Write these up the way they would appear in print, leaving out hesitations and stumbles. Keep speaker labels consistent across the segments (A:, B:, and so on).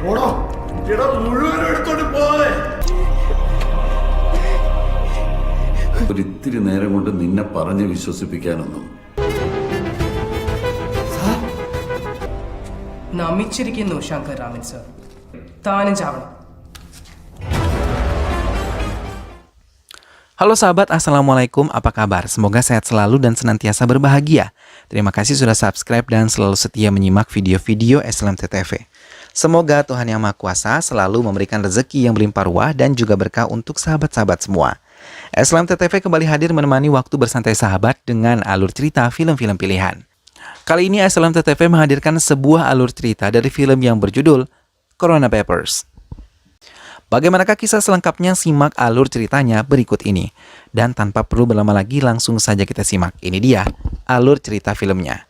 A: പോടോ എടാ മുഴുവൻ എടുത്തോണ്ട് പോരെ.
B: ഒരിത്തിരി നേരം കൊണ്ട് നിന്നെ പറഞ്ഞ് വിശ്വസിപ്പിക്കാനൊന്നും.
C: നമിച്ചിരിക്കുന്നു ശങ്കർ രാമൻ സർ. താനും ചാവണം.
D: Halo sahabat, Assalamualaikum, apa kabar? Semoga sehat selalu dan senantiasa berbahagia. Terima kasih sudah subscribe dan selalu setia menyimak video-video SLMT-TV. Semoga Tuhan Yang Maha Kuasa selalu memberikan rezeki yang berlimpah ruah dan juga berkah untuk sahabat-sahabat semua. SLMT-TV kembali hadir menemani waktu bersantai sahabat dengan alur cerita film-film pilihan. Kali ini SLMT-TV menghadirkan sebuah alur cerita dari film yang berjudul Corona Papers. Bagaimanakah kisah selengkapnya? Simak alur ceritanya berikut ini. Dan tanpa perlu berlama lagi, langsung saja kita simak. Ini dia alur cerita filmnya.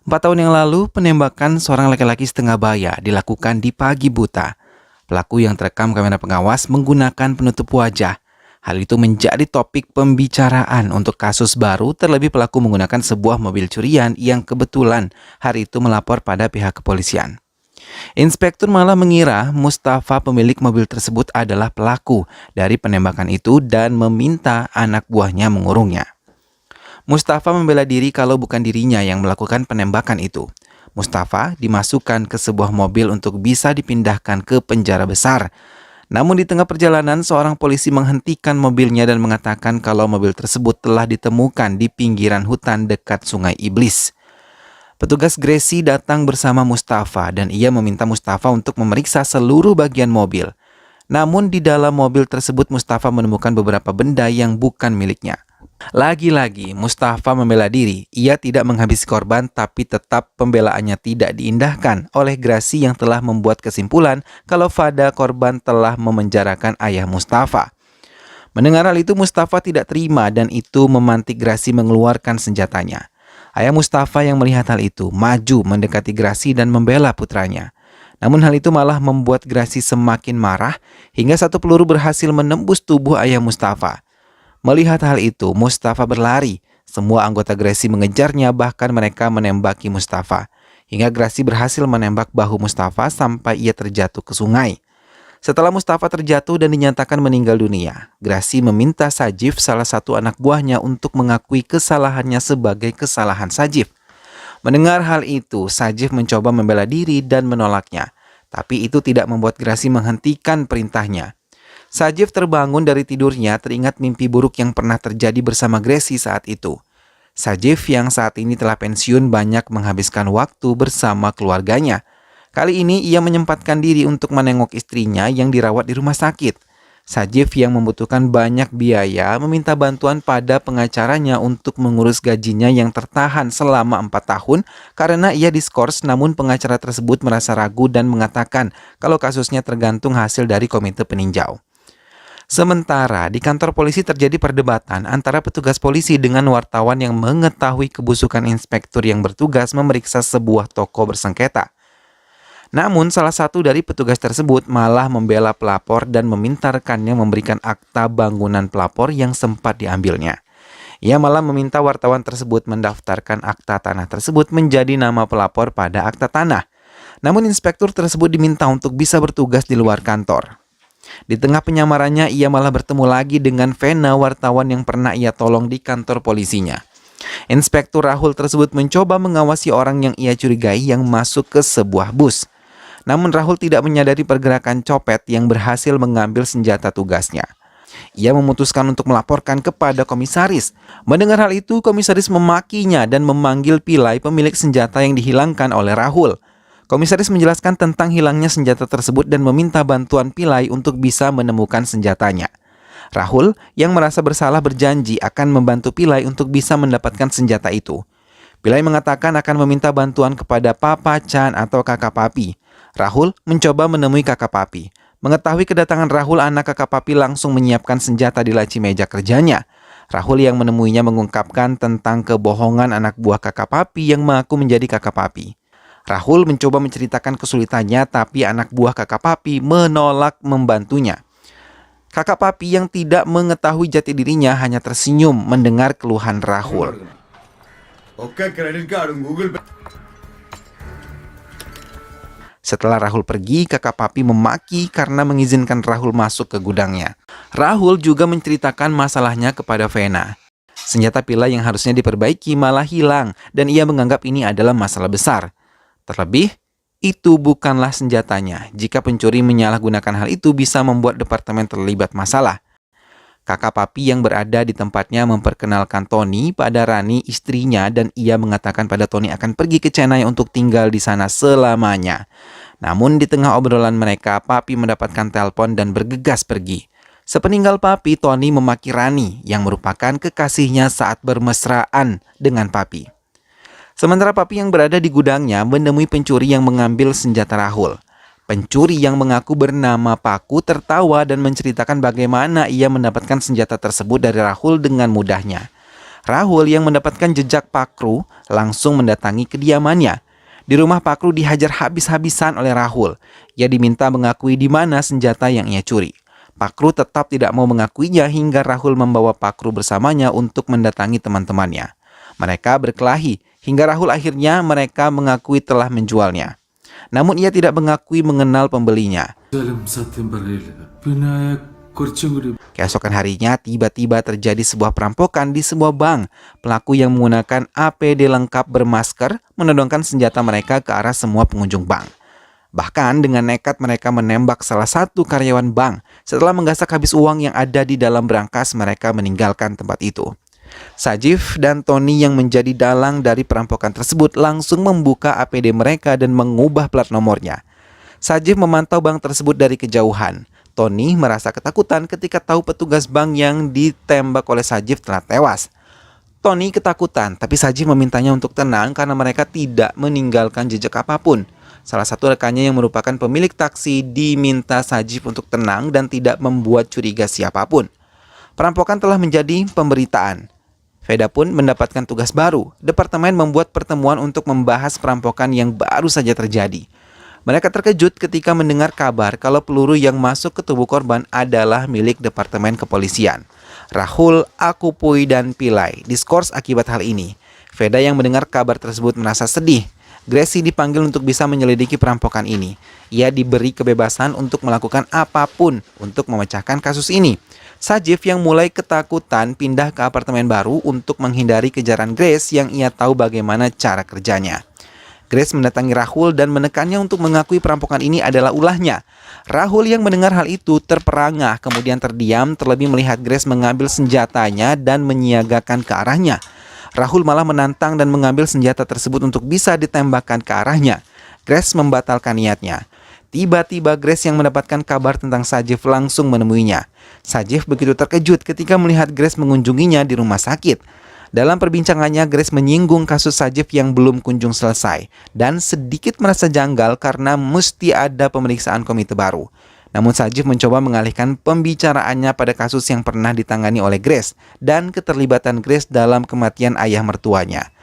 D: Empat tahun yang lalu, penembakan seorang laki-laki setengah baya dilakukan di pagi buta. Pelaku yang terekam kamera pengawas menggunakan penutup wajah. Hal itu menjadi topik pembicaraan untuk kasus baru, terlebih pelaku menggunakan sebuah mobil curian yang kebetulan hari itu melapor pada pihak kepolisian. Inspektur malah mengira Mustafa pemilik mobil tersebut adalah pelaku dari penembakan itu dan meminta anak buahnya mengurungnya. Mustafa membela diri kalau bukan dirinya yang melakukan penembakan itu. Mustafa dimasukkan ke sebuah mobil untuk bisa dipindahkan ke penjara besar. Namun di tengah perjalanan, seorang polisi menghentikan mobilnya dan mengatakan kalau mobil tersebut telah ditemukan di pinggiran hutan dekat Sungai Iblis. Petugas Gresi datang bersama Mustafa dan ia meminta Mustafa untuk memeriksa seluruh bagian mobil. Namun di dalam mobil tersebut Mustafa menemukan beberapa benda yang bukan miliknya. Lagi-lagi Mustafa membela diri. Ia tidak menghabisi korban, tapi tetap pembelaannya tidak diindahkan oleh Grasi yang telah membuat kesimpulan kalau Fada korban telah memenjarakan ayah Mustafa. Mendengar hal itu Mustafa tidak terima dan itu memantik Grasi mengeluarkan senjatanya. Ayah Mustafa yang melihat hal itu maju mendekati Grasi dan membela putranya. Namun hal itu malah membuat Grasi semakin marah hingga satu peluru berhasil menembus tubuh ayah Mustafa. Melihat hal itu, Mustafa berlari. Semua anggota Grasi mengejarnya, bahkan mereka menembaki Mustafa. Hingga Grasi berhasil menembak bahu Mustafa sampai ia terjatuh ke sungai. Setelah Mustafa terjatuh dan dinyatakan meninggal dunia, Grasi meminta Sajif, salah satu anak buahnya, untuk mengakui kesalahannya sebagai kesalahan Sajif. Mendengar hal itu, Sajif mencoba membela diri dan menolaknya. Tapi itu tidak membuat Grasi menghentikan perintahnya. Sajif terbangun dari tidurnya teringat mimpi buruk yang pernah terjadi bersama Gresi saat itu. Sajif yang saat ini telah pensiun banyak menghabiskan waktu bersama keluarganya. Kali ini ia menyempatkan diri untuk menengok istrinya yang dirawat di rumah sakit. Sajif yang membutuhkan banyak biaya meminta bantuan pada pengacaranya untuk mengurus gajinya yang tertahan selama 4 tahun karena ia diskors, namun pengacara tersebut merasa ragu dan mengatakan kalau kasusnya tergantung hasil dari komite peninjau. Sementara di kantor polisi terjadi perdebatan antara petugas polisi dengan wartawan yang mengetahui kebusukan inspektur yang bertugas memeriksa sebuah toko bersengketa. Namun salah satu dari petugas tersebut malah membela pelapor dan meminta rekannya memberikan akta bangunan pelapor yang sempat diambilnya. Ia malah meminta wartawan tersebut mendaftarkan akta tanah tersebut menjadi nama pelapor pada akta tanah. Namun inspektur tersebut diminta untuk bisa bertugas di luar kantor. Di tengah penyamarannya, ia malah bertemu lagi dengan Vena, wartawan yang pernah ia tolong di kantor polisinya. Inspektur Rahul tersebut mencoba mengawasi orang yang ia curigai yang masuk ke sebuah bus. Namun Rahul tidak menyadari pergerakan copet yang berhasil mengambil senjata tugasnya. Ia memutuskan untuk melaporkan kepada komisaris. Mendengar hal itu, komisaris memakinya dan memanggil Pilai, pemilik senjata yang dihilangkan oleh Rahul. Komisaris menjelaskan tentang hilangnya senjata tersebut dan meminta bantuan Pilai untuk bisa menemukan senjatanya. Rahul yang merasa bersalah berjanji akan membantu Pilai untuk bisa mendapatkan senjata itu. Pilai mengatakan akan meminta bantuan kepada Papa Chan atau kakak Papi. Rahul mencoba menemui kakak Papi. Mengetahui kedatangan Rahul, anak kakak Papi langsung menyiapkan senjata di laci meja kerjanya. Rahul yang menemuinya mengungkapkan tentang kebohongan anak buah kakak Papi yang mengaku menjadi kakak Papi. Rahul mencoba menceritakan kesulitannya, tapi anak buah kakak Papi menolak membantunya. Kakak Papi yang tidak mengetahui jati dirinya hanya tersenyum mendengar keluhan Rahul.
A: Oke, credit card, Google Pay.
D: Setelah Rahul pergi, kakak Papi memaki karena mengizinkan Rahul masuk ke gudangnya. Rahul juga menceritakan masalahnya kepada Vena. Senjata pila yang harusnya diperbaiki malah hilang dan ia menganggap ini adalah masalah besar. Terlebih, itu bukanlah senjatanya. Jika pencuri menyalahgunakan hal itu bisa membuat departemen terlibat masalah. Kakak Papi yang berada di tempatnya memperkenalkan Tony pada Rani, istrinya, dan ia mengatakan pada Tony akan pergi ke Chennai untuk tinggal di sana selamanya. Namun di tengah obrolan mereka, Papi mendapatkan telepon dan bergegas pergi. Sepeninggal Papi, Tony memaki Rani yang merupakan kekasihnya saat bermesraan dengan Papi. Sementara Papi yang berada di gudangnya menemui pencuri yang mengambil senjata Rahul. Pencuri yang mengaku bernama Paku tertawa dan menceritakan bagaimana ia mendapatkan senjata tersebut dari Rahul dengan mudahnya. Rahul yang mendapatkan jejak Pakru langsung mendatangi kediamannya. Di rumah Pakru dihajar habis-habisan oleh Rahul. Ia diminta mengakui di mana senjata yang ia curi. Pakru tetap tidak mau mengakuinya hingga Rahul membawa Pakru bersamanya untuk mendatangi teman-temannya. Mereka berkelahi hingga Rahul akhirnya mereka mengakui telah menjualnya. Namun ia tidak mengakui mengenal pembelinya. Keesokan harinya tiba-tiba terjadi sebuah perampokan di sebuah bank. Pelaku yang menggunakan APD lengkap bermasker menodongkan senjata mereka ke arah semua pengunjung bank. Bahkan dengan nekat mereka menembak salah satu karyawan bank. Setelah menggasak habis uang yang ada di dalam brankas, mereka meninggalkan tempat itu. Sajif dan Tony yang menjadi dalang dari perampokan tersebut langsung membuka APD mereka dan mengubah plat nomornya. Sajif memantau bank tersebut dari kejauhan. Tony merasa ketakutan ketika tahu petugas bank yang ditembak oleh Sajif telah tewas. Tony ketakutan, tapi Sajif memintanya untuk tenang karena mereka tidak meninggalkan jejak apapun. Salah satu rekannya yang merupakan pemilik taksi diminta Sajif untuk tenang dan tidak membuat curiga siapapun. Perampokan telah menjadi pemberitaan. Veda pun mendapatkan tugas baru. Departemen membuat pertemuan untuk membahas perampokan yang baru saja terjadi. Mereka terkejut ketika mendengar kabar kalau peluru yang masuk ke tubuh korban adalah milik Departemen Kepolisian. Rahul, Akupui, dan Pillai diskors akibat hal ini. Veda yang mendengar kabar tersebut merasa sedih. Gracie dipanggil untuk bisa menyelidiki perampokan ini. Ia diberi kebebasan untuk melakukan apapun untuk memecahkan kasus ini. Sajif yang mulai ketakutan pindah ke apartemen baru untuk menghindari kejaran Grace yang ia tahu bagaimana cara kerjanya. Grace mendatangi Rahul dan menekannya untuk mengakui perampokan ini adalah ulahnya. Rahul yang mendengar hal itu terperangah, kemudian terdiam terlebih melihat Grace mengambil senjatanya dan menyiagakan ke arahnya. Rahul malah menantang dan mengambil senjata tersebut untuk bisa ditembakkan ke arahnya. Grace membatalkan niatnya. Tiba-tiba Grace yang mendapatkan kabar tentang Sajif langsung menemuinya. Sajif begitu terkejut ketika melihat Grace mengunjunginya di rumah sakit. Dalam perbincangannya, Grace menyinggung kasus Sajif yang belum kunjung selesai dan sedikit merasa janggal karena mesti ada pemeriksaan komite baru. Namun Sajif mencoba mengalihkan pembicaraannya pada kasus yang pernah ditangani oleh Grace dan keterlibatan Grace dalam kematian ayah mertuanya.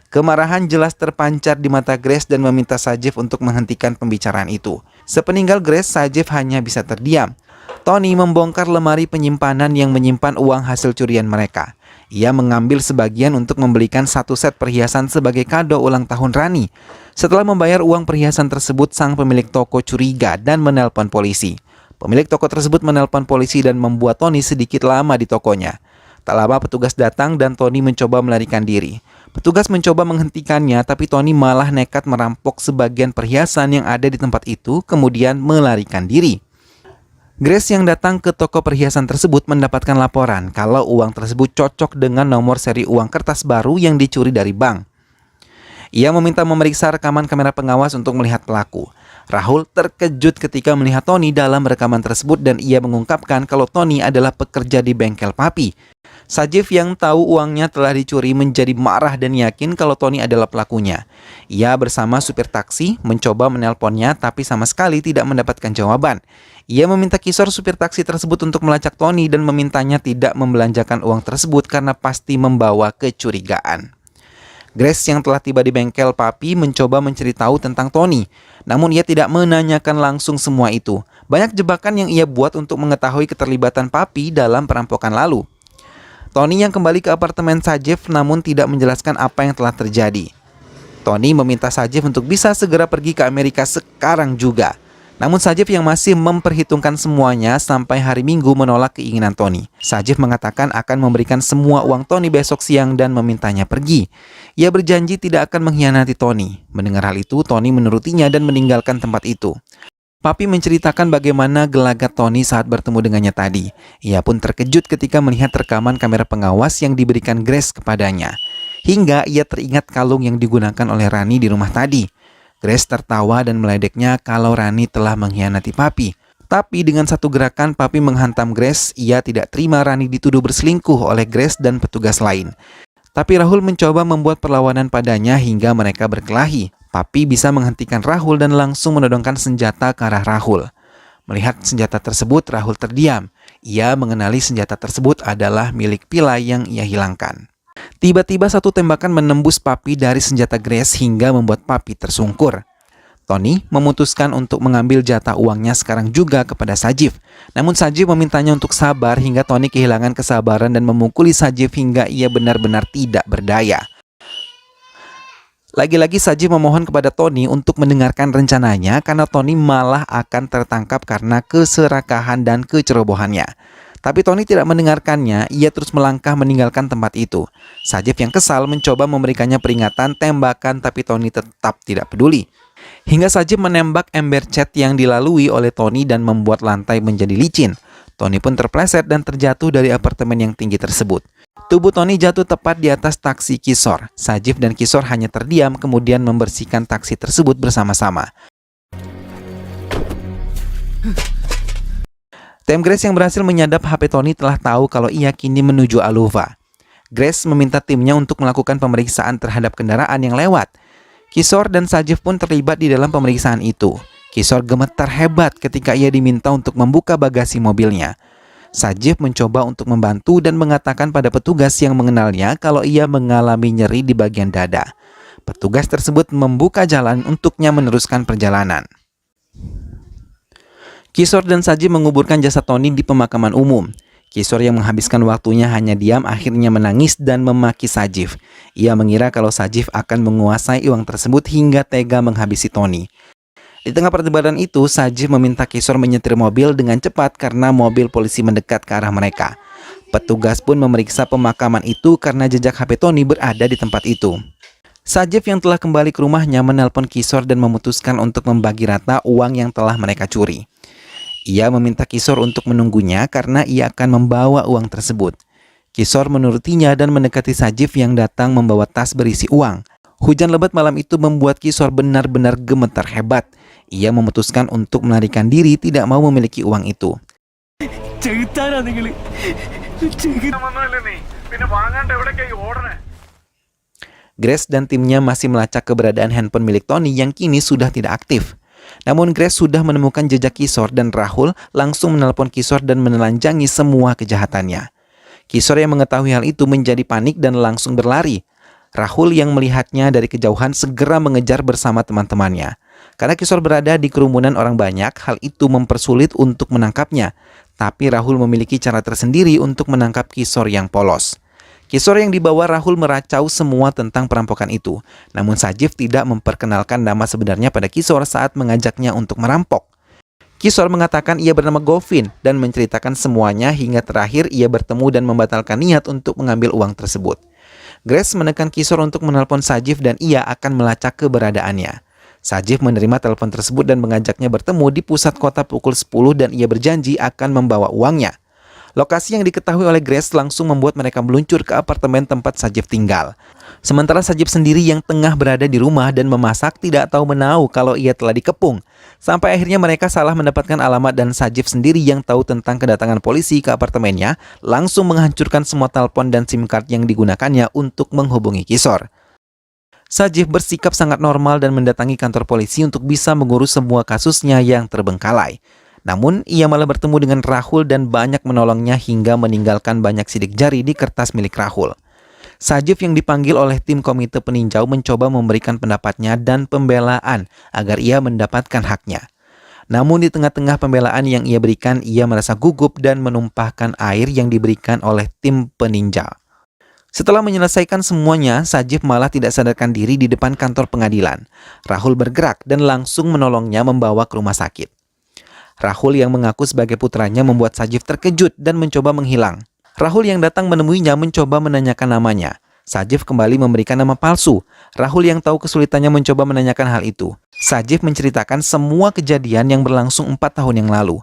D: Kemarahan jelas terpancar di mata Grace dan meminta Sajif untuk menghentikan pembicaraan itu. Sepeninggal Grace, Sajif hanya bisa terdiam. Tony membongkar lemari penyimpanan yang menyimpan uang hasil curian mereka. Ia mengambil sebagian untuk membelikan satu set perhiasan sebagai kado ulang tahun Rani. Setelah membayar uang perhiasan tersebut, sang pemilik toko curiga dan menelpon polisi. Pemilik toko tersebut menelpon polisi dan membuat Tony sedikit lama di tokonya. Tak lama petugas datang dan Tony mencoba melarikan diri. Petugas mencoba menghentikannya, tapi Tony malah nekat merampok sebagian perhiasan yang ada di tempat itu, kemudian melarikan diri. Grace yang datang ke toko perhiasan tersebut mendapatkan laporan kalau uang tersebut cocok dengan nomor seri uang kertas baru yang dicuri dari bank. Ia meminta memeriksa rekaman kamera pengawas untuk melihat pelaku. Rahul terkejut ketika melihat Tony dalam rekaman tersebut dan ia mengungkapkan kalau Tony adalah pekerja di bengkel Papi. Sajif yang tahu uangnya telah dicuri menjadi marah dan yakin kalau Tony adalah pelakunya. Ia bersama supir taksi mencoba menelponnya tapi sama sekali tidak mendapatkan jawaban. Ia meminta kisor supir taksi tersebut untuk melacak Tony dan memintanya tidak membelanjakan uang tersebut karena pasti membawa kecurigaan. Grace yang telah tiba di bengkel Papi mencoba mencari tahu tentang Tony. Namun ia tidak menanyakan langsung semua itu. Banyak jebakan yang ia buat untuk mengetahui keterlibatan Papi dalam perampokan lalu. Tony yang kembali ke apartemen Sajev namun tidak menjelaskan apa yang telah terjadi. Tony meminta Sajev untuk bisa segera pergi ke Amerika sekarang juga. Namun Sajev yang masih memperhitungkan semuanya sampai hari Minggu menolak keinginan Tony. Sajev mengatakan akan memberikan semua uang Tony besok siang dan memintanya pergi. Ia berjanji tidak akan mengkhianati Tony. Mendengar hal itu, Tony menurutinya dan meninggalkan tempat itu. Papi menceritakan bagaimana gelagat Tony saat bertemu dengannya tadi. Ia pun terkejut ketika melihat rekaman kamera pengawas yang diberikan Grace kepadanya. Hingga ia teringat kalung yang digunakan oleh Rani di rumah tadi. Grace tertawa dan meledeknya kalau Rani telah mengkhianati Papi. Tapi dengan satu gerakan Papi menghantam Grace. Ia tidak terima Rani dituduh berselingkuh oleh Grace dan petugas lain. Tapi Rahul mencoba membuat perlawanan padanya hingga mereka berkelahi. Papi bisa menghentikan Rahul dan langsung menodongkan senjata ke arah Rahul. Melihat senjata tersebut, Rahul terdiam. Ia mengenali senjata tersebut adalah milik Pillai yang ia hilangkan. Tiba-tiba satu tembakan menembus Papi dari senjata Grace hingga membuat Papi tersungkur. Tony memutuskan untuk mengambil jatah uangnya sekarang juga kepada Sajeev. Namun Sajeev memintanya untuk sabar hingga Tony kehilangan kesabaran dan memukuli Sajeev hingga ia benar-benar tidak berdaya. Lagi-lagi Sajeev memohon kepada Tony untuk mendengarkan rencananya karena Tony malah akan tertangkap karena keserakahan dan kecerobohannya. Tapi Tony tidak mendengarkannya, ia terus melangkah meninggalkan tempat itu. Sajeev yang kesal mencoba memberikannya peringatan tembakan tapi Tony tetap tidak peduli. Hingga Sajeev menembak ember cat yang dilalui oleh Tony dan membuat lantai menjadi licin. Tony pun terpleset dan terjatuh dari apartemen yang tinggi tersebut. Tubuh Tony jatuh tepat di atas taksi Kishore. Sajeev dan Kishore hanya terdiam kemudian membersihkan taksi tersebut bersama-sama. Tim Grace yang berhasil menyadap HP Tony telah tahu kalau ia kini menuju Aluva. Grace meminta timnya untuk melakukan pemeriksaan terhadap kendaraan yang lewat. Kishore dan Sajeev pun terlibat di dalam pemeriksaan itu. Kishore gemetar hebat ketika ia diminta untuk membuka bagasi mobilnya. Sajeev mencoba untuk membantu dan mengatakan pada petugas yang mengenalnya kalau ia mengalami nyeri di bagian dada. Petugas tersebut membuka jalan untuknya meneruskan perjalanan. Kishore dan Sajeev menguburkan jasad Tony di pemakaman umum. Kishore yang menghabiskan waktunya hanya diam akhirnya menangis dan memaki Sajeev. Ia mengira kalau Sajeev akan menguasai uang tersebut hingga tega menghabisi Tony. Di tengah perdebatan itu, Sajeev meminta Kishore menyetir mobil dengan cepat karena mobil polisi mendekat ke arah mereka. Petugas pun memeriksa pemakaman itu karena jejak HP Tony berada di tempat itu. Sajeev yang telah kembali ke rumahnya menelpon Kishore dan memutuskan untuk membagi rata uang yang telah mereka curi. Ia meminta Kishore untuk menunggunya karena ia akan membawa uang tersebut. Kishore menurutinya dan mendekati Sajeev yang datang membawa tas berisi uang. Hujan lebat malam itu membuat Kishore benar-benar gemetar hebat. Ia memutuskan untuk melarikan diri, tidak mau memiliki uang itu. Grace dan timnya masih melacak keberadaan handphone milik Tony yang kini sudah tidak aktif. Namun Grace sudah menemukan jejak Kishore dan Rahul langsung menelpon Kishore dan menelanjangi semua kejahatannya. Kishore yang mengetahui hal itu menjadi panik dan langsung berlari. Rahul yang melihatnya dari kejauhan segera mengejar bersama teman-temannya. Karena Kishore berada di kerumunan orang banyak, hal itu mempersulit untuk menangkapnya. Tapi Rahul memiliki cara tersendiri untuk menangkap Kishore yang polos. Kishore yang dibawa Rahul meracau semua tentang perampokan itu. Namun Sajeev tidak memperkenalkan nama sebenarnya pada Kishore saat mengajaknya untuk merampok. Kishore mengatakan ia bernama Govin dan menceritakan semuanya hingga terakhir ia bertemu dan membatalkan niat untuk mengambil uang tersebut. Grace menekan Kishore untuk menelpon Sajeev dan ia akan melacak keberadaannya. Sajeev menerima telepon tersebut dan mengajaknya bertemu di pusat kota pukul 10 dan ia berjanji akan membawa uangnya. Lokasi yang diketahui oleh Grace langsung membuat mereka meluncur ke apartemen tempat Sajeev tinggal. Sementara Sajeev sendiri yang tengah berada di rumah dan memasak tidak tahu menahu kalau ia telah dikepung. Sampai akhirnya mereka salah mendapatkan alamat dan Sajeev sendiri yang tahu tentang kedatangan polisi ke apartemennya langsung menghancurkan semua telepon dan SIM card yang digunakannya untuk menghubungi Kishore. Sajeev bersikap sangat normal dan mendatangi kantor polisi untuk bisa mengurus semua kasusnya yang terbengkalai. Namun, ia malah bertemu dengan Rahul dan banyak menolongnya hingga meninggalkan banyak sidik jari di kertas milik Rahul. Sajif yang dipanggil oleh tim komite peninjau mencoba memberikan pendapatnya dan pembelaan agar ia mendapatkan haknya. Namun di tengah-tengah pembelaan yang ia berikan, ia merasa gugup dan menumpahkan air yang diberikan oleh tim peninjau. Setelah menyelesaikan semuanya, Sajif malah tidak sadarkan diri di depan kantor pengadilan. Rahul bergerak dan langsung menolongnya membawa ke rumah sakit. Rahul yang mengaku sebagai putranya membuat Sajif terkejut dan mencoba menghilang. Rahul yang datang menemuinya mencoba menanyakan namanya. Sajif kembali memberikan nama palsu. Rahul yang tahu kesulitannya mencoba menanyakan hal itu. Sajif menceritakan semua kejadian yang berlangsung 4 tahun yang lalu.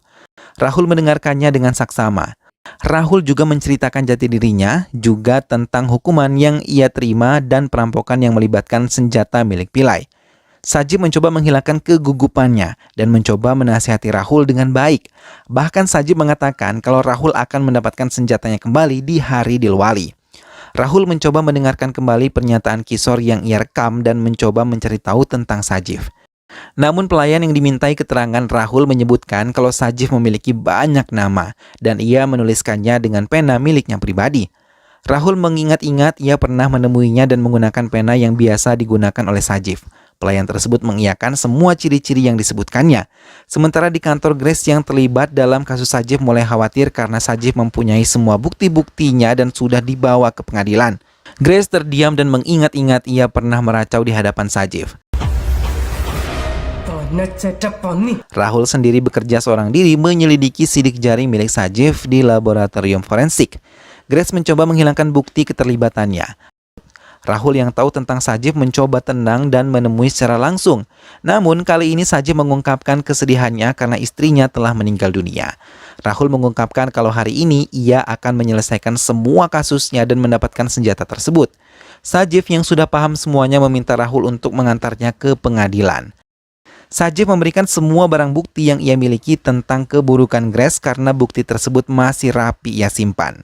D: Rahul mendengarkannya dengan saksama. Rahul juga menceritakan jati dirinya, juga tentang hukuman yang ia terima dan perampokan yang melibatkan senjata milik Pillai. Sajif mencoba menghilangkan kegugupannya dan mencoba menasihati Rahul dengan baik. Bahkan Sajif mengatakan kalau Rahul akan mendapatkan senjatanya kembali di hari Dilwali. Rahul mencoba mendengarkan kembali pernyataan Kishore yang ia rekam dan mencoba mencari tahu tentang Sajif. Namun pelayan yang dimintai keterangan Rahul menyebutkan kalau Sajif memiliki banyak nama dan ia menuliskannya dengan pena miliknya pribadi. Rahul mengingat-ingat ia pernah menemuinya dan menggunakan pena yang biasa digunakan oleh Sajif. Pelayan tersebut mengiyakan semua ciri-ciri yang disebutkannya. Sementara di kantor Grace yang terlibat dalam kasus Sajif mulai khawatir karena Sajif mempunyai semua bukti-buktinya dan sudah dibawa ke pengadilan. Grace terdiam dan mengingat-ingat ia pernah meracau di hadapan Sajif. Rahul sendiri bekerja seorang diri menyelidiki sidik jari milik Sajif di laboratorium forensik. Grace mencoba menghilangkan bukti keterlibatannya. Rahul yang tahu tentang Sajif mencoba tenang dan menemui secara langsung. Namun kali ini Sajif mengungkapkan kesedihannya karena istrinya telah meninggal dunia. Rahul mengungkapkan kalau hari ini ia akan menyelesaikan semua kasusnya dan mendapatkan senjata tersebut. Sajif yang sudah paham semuanya meminta Rahul untuk mengantarnya ke pengadilan. Sajif memberikan semua barang bukti yang ia miliki tentang keburukan Grace karena bukti tersebut masih rapi ia simpan.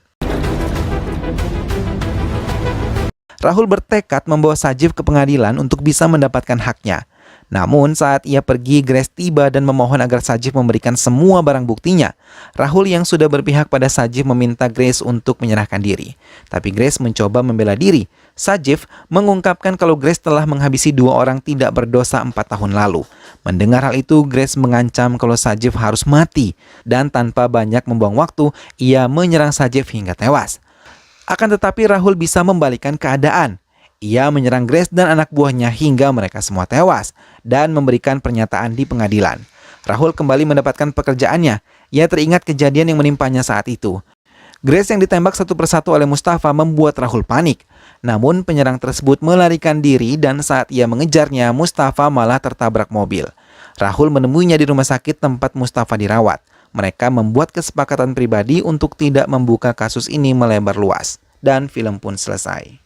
D: Rahul bertekad membawa Sajif ke pengadilan untuk bisa mendapatkan haknya. Namun saat ia pergi, Grace tiba dan memohon agar Sajif memberikan semua barang buktinya. Rahul yang sudah berpihak pada Sajif meminta Grace untuk menyerahkan diri. Tapi Grace mencoba membela diri. Sajif mengungkapkan kalau Grace telah menghabisi 2 orang tidak berdosa 4 tahun lalu. Mendengar hal itu, Grace mengancam kalau Sajif harus mati. Dan tanpa banyak membuang waktu, ia menyerang Sajif hingga tewas. Akan tetapi Rahul bisa membalikan keadaan. Ia menyerang Grace dan anak buahnya hingga mereka semua tewas dan memberikan pernyataan di pengadilan. Rahul kembali mendapatkan pekerjaannya. Ia teringat kejadian yang menimpanya saat itu. Grace yang ditembak satu persatu oleh Mustafa membuat Rahul panik. Namun penyerang tersebut melarikan diri dan saat ia mengejarnya, Mustafa malah tertabrak mobil. Rahul menemuinya di rumah sakit tempat Mustafa dirawat. Mereka membuat kesepakatan pribadi untuk tidak membuka kasus ini melebar luas. Dan film pun selesai.